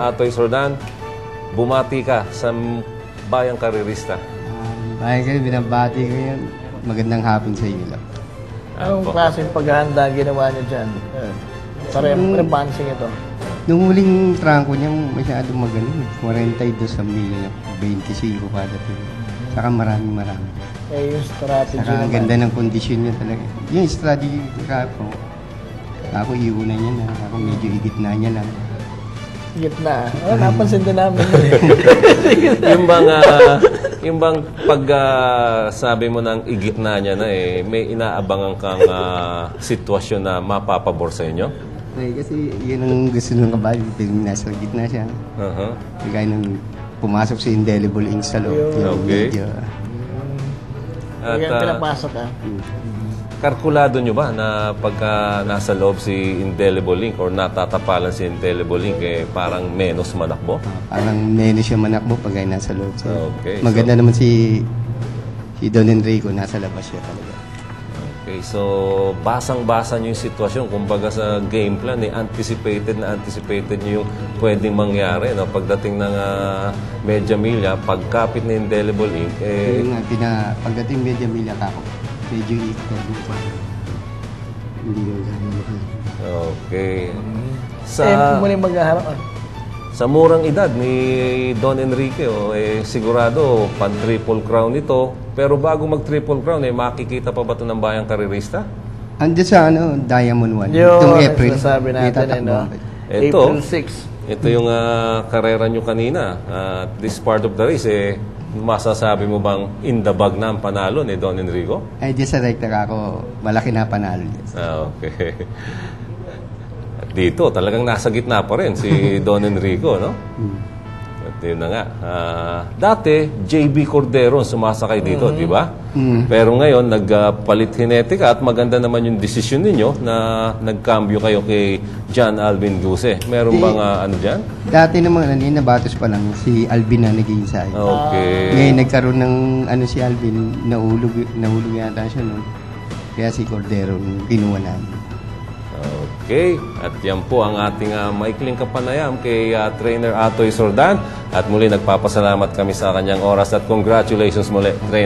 Atoy Sordan, bumati ka sa bayang karirista. Ay kayo, binabati ko yan. Magandang hapon sa inyo lang. Anong klaseng paghahanda ginawa niyo dyan? Parempansing ito. Nung huling trangko niya, masyadong magaling. 42 sa milyon, 25 kada pila. Saka maraming. Eh, yung strategy Saka ang naman. ganda ng kondisyon niya talaga. Yung strategy ko, ako iuna niya na. Ako medyo igit na niya lang. Gitna. Napansin din namin. yung bang pag sabi mo ng igitna niya na may inaabangan kang sitwasyon na mapapabor sa inyo? Ay, kasi yun ang gusto ng kabali. Nasa gitna siya. Kaya nung pumasok sa indelible ink sa loob. Okay. At pinapasok Kalkulado nyo ba na pagka nasa loob si Indelible Ink or natatapalan si Indelible Ink, parang menos manakbo? Parang menos siya manakbo pag ay nasa loob. Okay, maganda naman si Don Enrico, nasa labas siya talaga. Okay, so basang-basa nyo yung sitwasyon. Kumbaga sa game plan, anticipated nyo yung pwedeng mangyari. No? Pagdating ng Medya Milla, pagkapit na Indelible Ink, pagdating Medya Milla kako, medyo ikot pa. Hindi ko gano'n makakita. Okay. muli maghaharap. Sa murang edad ni Don Enrique, sigurado pan-triple crown ito. Pero bago mag-triple crown, makikita pa ba ito ng bayang karirista? Andiyan sa Diamond 1. Yung April. sabi natin, April 6. Ito yung karera nyo kanina. This part of the race, masasabi mo bang in the bag na ang panalo ni Don Enrico? Ay, di sa rekta ako, malaki na panalo. Okay. At dito, talagang nasa gitna pa rin si Don Enrico, no? At yun na nga. Dati, JB Cordero sumasakay dito, di ba? Pero ngayon, nagpalit hinetika at maganda naman yung desisyon ninyo na nagkambyo kayo kay John Alvin Guse. Meron bang ano dyan? Dati naman, nabatos pa lang, si Alvin na naging sa'yo. Okay. Ngayon, nagkaroon ng si Alvin, nahulog yata siya noon. Kaya si Cordero, kinuha namin. Okay. At yan po ang ating maikling kapanayam kay Trainer Atoy Sordan. At muli, nagpapasalamat kami sa kanyang oras at congratulations muli, Trainer.